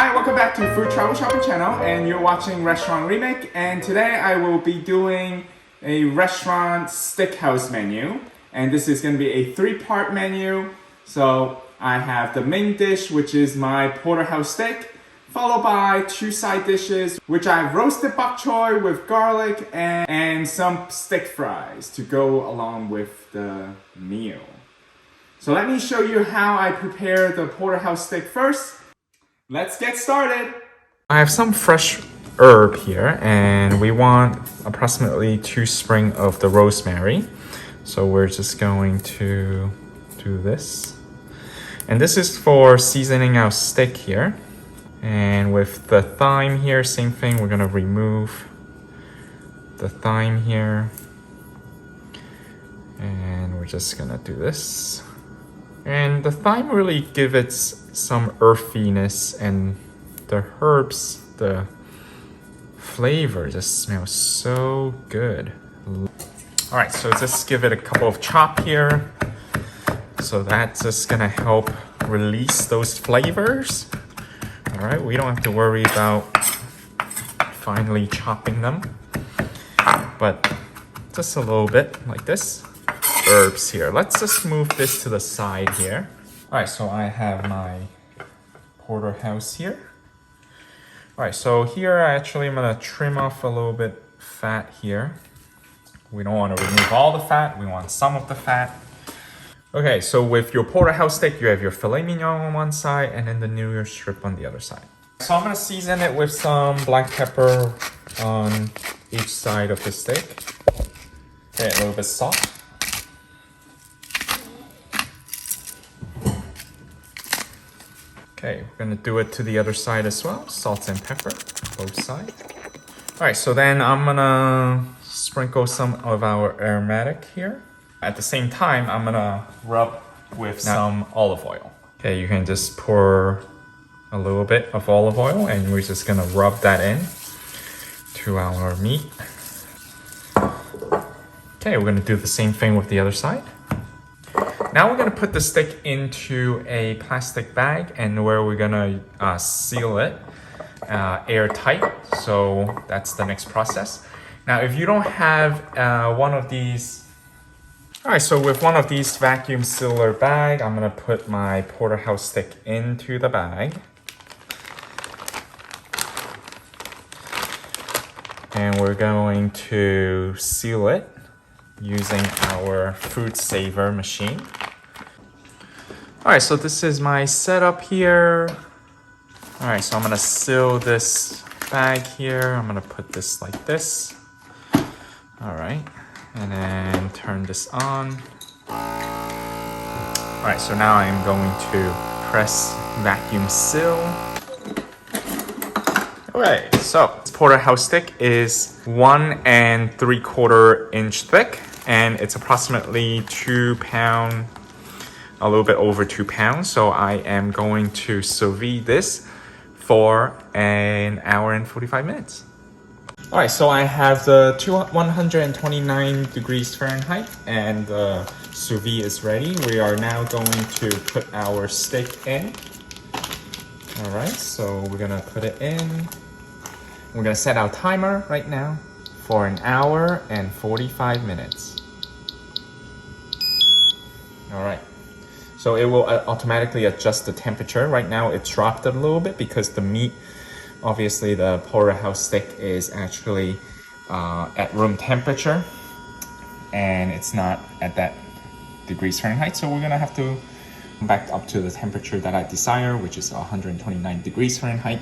Hi, welcome back to Food Travel Shopping Channel, and you're watching Restaurant Remake. And today I will be doing a restaurant steakhouse menu, and this is going to be a three-part menu. So I have the main dish, which is my Porterhouse steak, followed by two side dishes, which I've roasted bok choy with garlic and some steak fries to go along with the meal. So let me show you how I prepare the Porterhouse steak first. Let's get started. I have some fresh herb here, and we want approximately 2 sprigs of the rosemary. So we're just going to do this. And this is for seasoning our steak here. And with the thyme here, same thing, we're gonna remove the thyme here. And we're just gonna do this. And the thyme really gives it some earthiness, and the herbs, the flavor just smells so good. All right, so just give it a couple of chop here. So that's just gonna help release those flavors. All right, we don't have to worry about finally chopping them, but just a little bit like this. Herbs here. Let's just move this to the side here. All right, so I have my Porterhouse here. All right, so here I'm gonna trim off a little bit fat here. We don't want to remove all the fat, we want some of the fat. Okay, so with your Porterhouse steak, you have your filet mignon on one side and then the New York strip on the other side. So I'm gonna season it with some black pepper on each side of the steak. Okay, a little bit salt. Okay, we're gonna do it to the other side as well. Salt and pepper, both sides. All right, so then I'm gonna sprinkle some of our aromatic here. At the same time, I'm gonna rub with some olive oil. Okay, you can just pour a little bit of olive oil and we're just gonna rub that in to our meat. Okay, we're gonna do the same thing with the other side. Now we're gonna put the steak into a plastic bag, and where we're gonna seal it airtight. So that's the next process. Now, if you don't have one of these, all right, so with one of these vacuum sealer bag, I'm gonna put my Porterhouse steak into the bag. And we're going to seal it using our food saver machine. All right, so this is my setup here. All right, so I'm gonna seal this bag here. I'm gonna put this like this. All right, and then turn this on. All right, so now I'm going to press vacuum seal. Okay, so this Porterhouse steak is 1 3/4 inch thick, and it's approximately 2 pounds, a little bit over 2 pounds. So I am going to sous vide this for 1 hour and 45 minutes. All right, so I have the 129 degrees Fahrenheit, and the sous vide is ready. We are now going to put our steak in. All right, so we're gonna put it in. We're gonna set our timer right now for 1 hour and 45 minutes. All right, so it will automatically adjust the temperature. Right now it dropped a little bit because the meat, obviously the Porterhouse steak is actually at room temperature, and it's not at that degrees Fahrenheit. So we're gonna have to come back up to the temperature that I desire, which is 129 degrees Fahrenheit.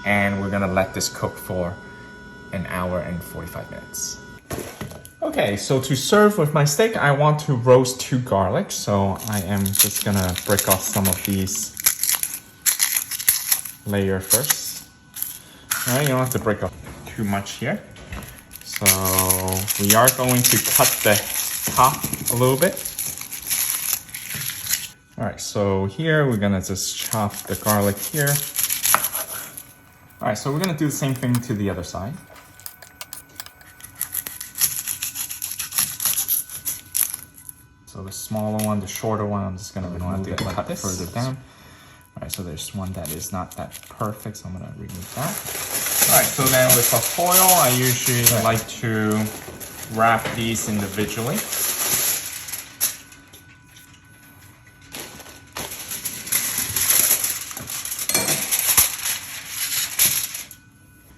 And we're gonna let this cook for 1 hour and 45 minutes. Okay, so to serve with my steak, I want to roast 2 garlic. So I am just gonna break off some of these layer first. All right, you don't have to break off too much here. So we are going to cut the top a little bit. All right, so here we're gonna just chop the garlic here. All right, so we're gonna do the same thing to the other side. So the smaller one, the shorter one, I'm just gonna move it cut further down. Alright, so there's one that is not that perfect, so I'm gonna remove that. Alright, so then with the foil, I usually like to wrap these individually.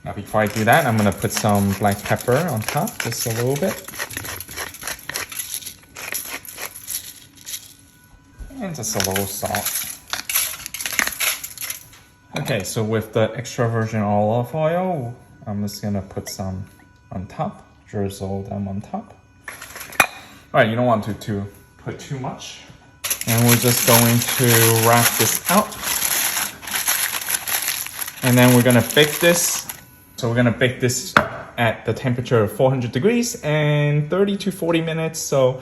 Now before I do that, I'm gonna put some black pepper on top, just a little bit. And just a little salt. Okay, so with the extra virgin olive oil, I'm just gonna put some on top, drizzle them on top. Alright, you don't want to put too much. And we're just going to wrap this out. And then we're gonna bake this. So we're gonna bake this at the temperature of 400 degrees and 30 to 40 minutes. So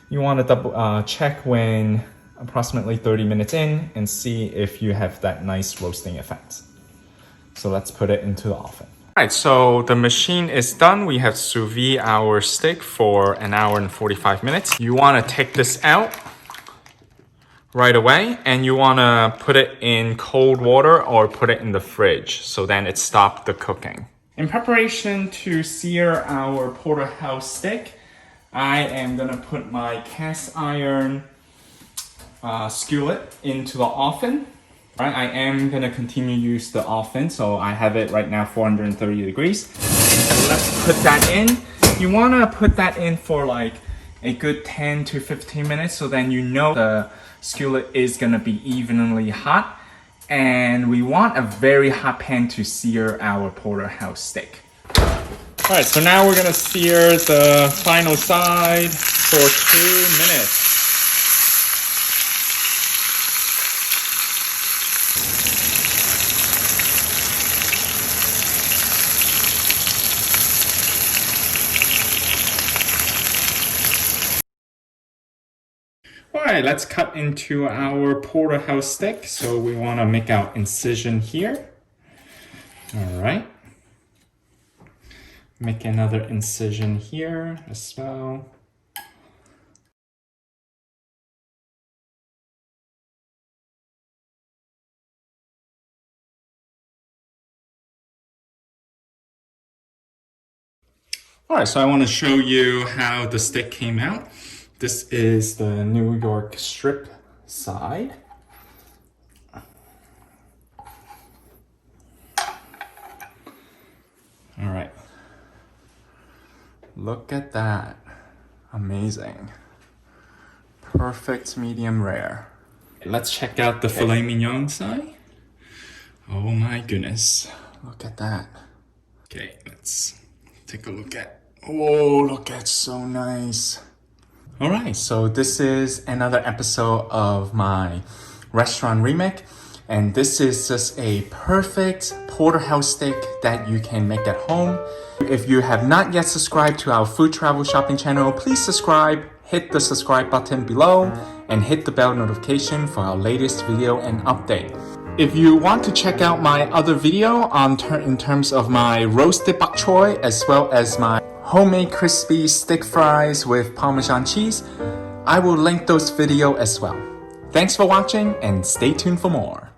you wanna double check when approximately 30 minutes in and see if you have that nice roasting effect. So let's put it into the oven. Alright, so the machine is done. We have sous vide our steak for an hour and 45 minutes. You want to take this out right away and you want to put it in cold water or put it in the fridge so then it stops the cooking. In preparation to sear our porterhouse steak, I am going to put my cast iron skewlet into the oven. Right, I am gonna continue to use the oven, so I have it right now 430 degrees. So let's put that in. You wanna put that in for like a good 10 to 15 minutes, so then you know the skewlet is gonna be evenly hot. And we want a very hot pan to sear our porterhouse steak. All right, so now we're gonna sear the final side for 2 minutes. Alright, let's cut into our porterhouse steak. So we want to make our incision here. Alright. Make another incision here as well. Alright, so I want to show you how the steak came out. This is the New York strip side. All right. Look at that. Amazing. Perfect medium rare. Let's check out the filet mignon side. Oh my goodness. Look at that. Okay, let's take a look at. Oh, look at so nice. Alright, so this is another episode of my restaurant remake, and this is just a perfect porterhouse steak that you can make at home. If you have not yet subscribed to our food travel shopping channel, please subscribe, hit the subscribe button below, and hit the bell notification for our latest video and update. If you want to check out my other video in terms of my roasted bok choy as well as my homemade crispy stick fries with Parmesan cheese, I will link those videos as well. Thanks for watching and stay tuned for more.